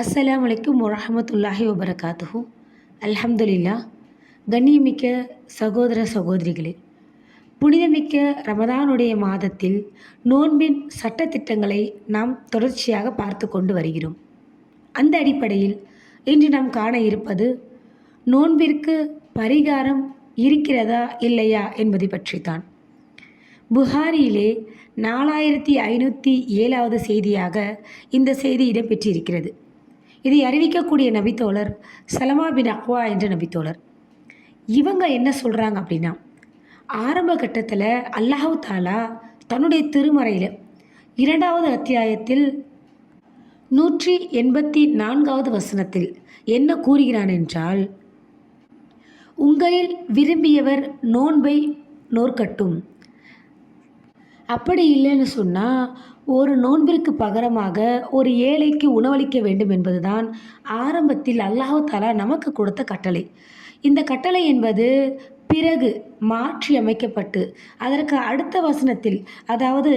அஸ்ஸலாமு அலைக்கும் வரஹ்மத்துல்லாஹி வபரகாத்துஹு. அல்ஹம்துலில்லா. கண்ணியமிக்க சகோதர சகோதரிகளே, புனிதமிக்க ரமதானுடைய மாதத்தில் நோன்பின் சட்டத்திட்டங்களை நாம் தொடர்ச்சியாக பார்த்து கொண்டு வருகிறோம். அந்த அடிப்படையில் இன்று நாம் காண இருப்பது நோன்பிற்கு பரிகாரம் இருக்கிறதா இல்லையா என்பதை பற்றித்தான். புகாரியிலே 4507வது செய்தியாக இந்த செய்தி இடம்பெற்றிருக்கிறது. இதை அறிவிக்கக்கூடிய நபித்தோழர் சலமா பின் அக்வா என்ற நபித்தோழர். இவங்க என்ன சொல்கிறாங்க அப்படின்னா, ஆரம்ப கட்டத்தில் அல்லாஹு தாலா தன்னுடைய திருமறையில் 2வது அத்தியாயத்தில் 184வது வசனத்தில் என்ன கூறுகிறான் என்றால், உங்களில் விரும்பியவர் நோன்பை நோற்கட்டும். அப்படி இல்லைன்னு சொன்னால் ஒரு நோன்பிற்கு பகரமாக ஒரு ஏழைக்கு உணவளிக்க வேண்டும் என்பதுதான் ஆரம்பத்தில் அல்லாஹ் தஆலா நமக்கு கொடுத்த கட்டளை. இந்த கட்டளை என்பது பிறகு மாற்றி அமைக்கப்பட்டு அதற்கு அடுத்த வசனத்தில், அதாவது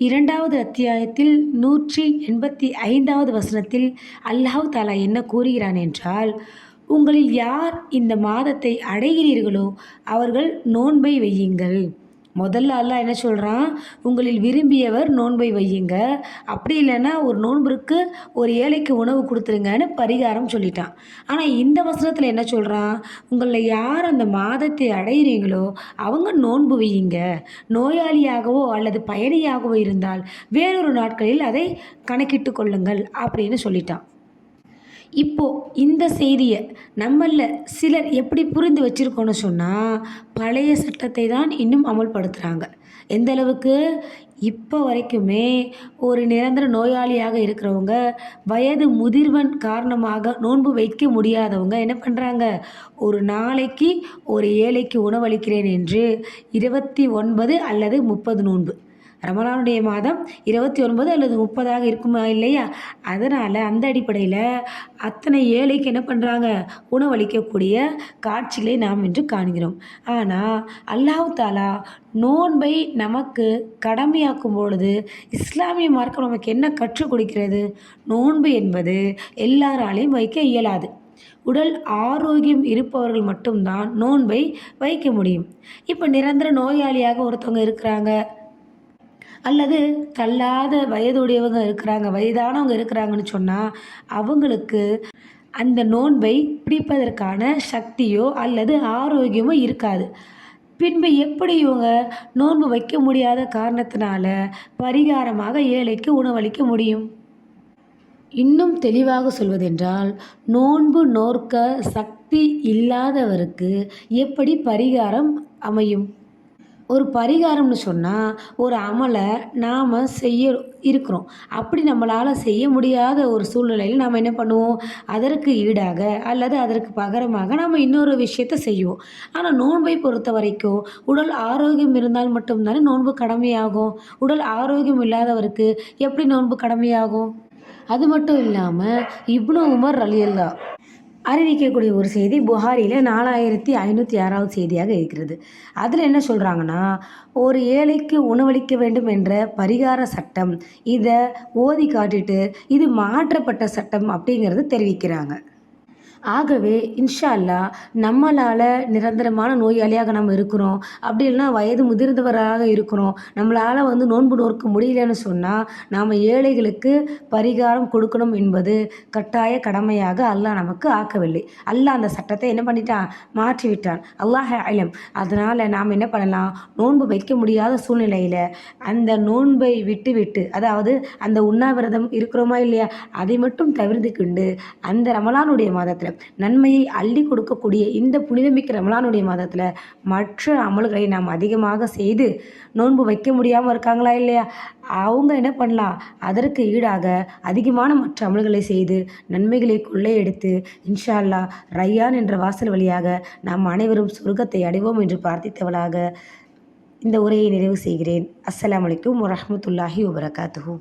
2வது அத்தியாயத்தில் 185வது வசனத்தில் அல்லாஹ் தஆலா என்ன கூறுகிறான் என்றால், உங்களில் யார் இந்த மாதத்தை அடைகிறீர்களோ அவர்கள் நோன்பை வையுங்கள். முதல்ல அல்லாஹ் என்ன சொல்கிறான், உங்களில் விரும்பியவர் நோன்பை வையுங்க, அப்படி இல்லைன்னா ஒரு நோன்பிற்கு ஒரு ஏழைக்கு உணவு கொடுத்துருங்கன்னு பரிகாரம் சொல்லிட்டான். ஆனால் இந்த வசனத்தில் என்ன சொல்கிறான், உங்களில் யார் அந்த மாதத்தை அடைகிறீங்களோ அவங்க நோன்பு வையுங்க. நோயாளியாகவோ அல்லது பயணியாகவோ இருந்தால் வேறொரு நாட்களில் அதை கணக்கிட்டு கொள்ளுங்கள் அப்படின்னு சொல்லிட்டான். இப்போது இந்த செய்தியை நம்மளில் சிலர் எப்படி புரிந்து வச்சுருக்கோன்னு சொன்னால், பழைய சட்டத்தை தான் இன்னும் அமல்படுத்துகிறாங்க. எந்த அளவுக்கு, இப்போ வரைக்குமே ஒரு நிரந்தர நோயாளியாக இருக்கிறவங்க, வயது முதிர்வன் காரணமாக நோன்பு வைக்க முடியாதவங்க என்ன பண்ணுறாங்க, ஒரு நாளைக்கு ஒரு ஏழைக்கு உணவளிக்கிறேன் என்று 29 அல்லது 30 நோன்பு, ரமலானுடைய மாதம் 29 அல்லது 30 இருக்குமா இல்லையா, அதனால் அந்த அடிப்படையில் அத்தனை ஏழைக்கு என்ன பண்ணுறாங்க, உணவளிக்கக்கூடிய காட்சிகளை நாம் இன்று காண்கிறோம். ஆனால் அல்லாஹ் தாலா நோன்பை நமக்கு கடமையாக்கும் பொழுது இஸ்லாமிய மார்க்கம் நமக்கு என்ன கற்றுக் கொடுக்கிறது, நோன்பு என்பது எல்லாராலையும் வைக்க இயலாது. உடல் ஆரோக்கியம் இருப்பவர்கள் மட்டும்தான் நோன்பை வைக்க முடியும். இப்போ நிரந்தர நோயாளியாக ஒருத்தவங்க இருக்கிறாங்க, அல்லது தள்ளாத வயதுடையவங்க இருக்கிறாங்க, வயதானவங்க இருக்கிறாங்கன்னு சொன்னால் அவங்களுக்கு அந்த நோன்பை பிடிப்பதற்கான சக்தியோ அல்லது ஆரோக்கியமோ இருக்காது. பின்பு எப்படி இவங்க நோன்பு வைக்க முடியாத காரணத்தினால பரிகாரமாக ஏழைக்கு உணவளிக்க முடியும்? இன்னும் தெளிவாக சொல்வதென்றால், நோன்பு நோற்க சக்தி இல்லாதவருக்கு எப்படி பரிகாரம் அமையும்? ஒரு பரிகாரம்னு சொன்னால் ஒரு அமலை நாம் செய்ய இருக்கிறோம், அப்படி நம்மளால் செய்ய முடியாத ஒரு சூழ்நிலையில் நாம் என்ன பண்ணுவோம், அதற்கு ஈடாக அல்லது அதற்கு பகரமாக நாம் இன்னொரு விஷயத்தை செய்வோம். ஆனால் நோன்பை பொறுத்த வரைக்கும் உடல் ஆரோக்கியம் இருந்தால் மட்டும்தானே நோன்பு கடமையாகும். உடல் ஆரோக்கியம் இல்லாதவருக்கு எப்படி நோன்பு கடமையாகும்? அது மட்டும் இல்லாமல் இப்னு உமர் ரலியல்லாஹு அறிவிக்கக்கூடிய ஒரு செய்தி புகாரியில் 4506வது செய்தியாக இருக்கிறது. அதில் என்ன சொல்கிறாங்கன்னா, ஒரு ஏழைக்கு உணவளிக்க வேண்டும் என்ற பரிகார சட்டம், இதை ஓதி காட்டிட்டு இது மாற்றப்பட்ட சட்டம் அப்படிங்கிறது தெரிவிக்கிறாங்க. ஆகவே இன்ஷா அல்லாஹ் நம்மளால் நிரந்தரமான நோயாளியாக நம்ம இருக்கிறோம், அப்படி இல்லைனா வயது முதிர்ந்தவராக இருக்கிறோம், நம்மளால் நோன்பு நோற்க முடியலன்னு சொன்னால் நாம் ஏழைகளுக்கு பரிகாரம் கொடுக்கணும் என்பது கட்டாய கடமையாக அல்லாஹ் நமக்கு ஆக்கவில்லை. அல்லாஹ் அந்த சட்டத்தை என்ன பண்ணிட்டான், மாற்றி விட்டான். அல்லாஹ் அலம். அதனால் நாம் என்ன பண்ணலாம், நோன்பு வைக்க முடியாத சூழ்நிலையில் அந்த நோன்பை விட்டு அதாவது அந்த உண்ணாவிரதம் இருக்கிறோமா இல்லையா, அதை மட்டும் தவிர்த்துக்கிண்டு அந்த ரமலானுடைய மாதத்தில் நன்மையை அள்ளி கொடுக்கக்கூடிய இந்த புனிதமிக்க ரமலானுடைய மாதத்தில் மற்ற அமல்களை நாம் அதிகமாக செய்து நோன்பு வைக்க முடியாமல் இருக்காங்களா இல்லையா, அவங்க என்ன பண்ணலாம், அதற்கு ஈடாக அதிகமான மற்ற அமல்களை செய்து நன்மைகளை கொள்ளையெடுத்து இன்ஷா அல்லாஹ் ரையான் என்ற வாசல் வழியாக நாம் அனைவரும் சொர்க்கத்தை அடைவோம் என்று பிரார்த்தித்தவளாக இந்த உரையை நிறைவு செய்கிறேன். அஸ்ஸலாமு அலைக்கும் வரஹ்மத்துல்லாஹி வபரகாத்துஹு.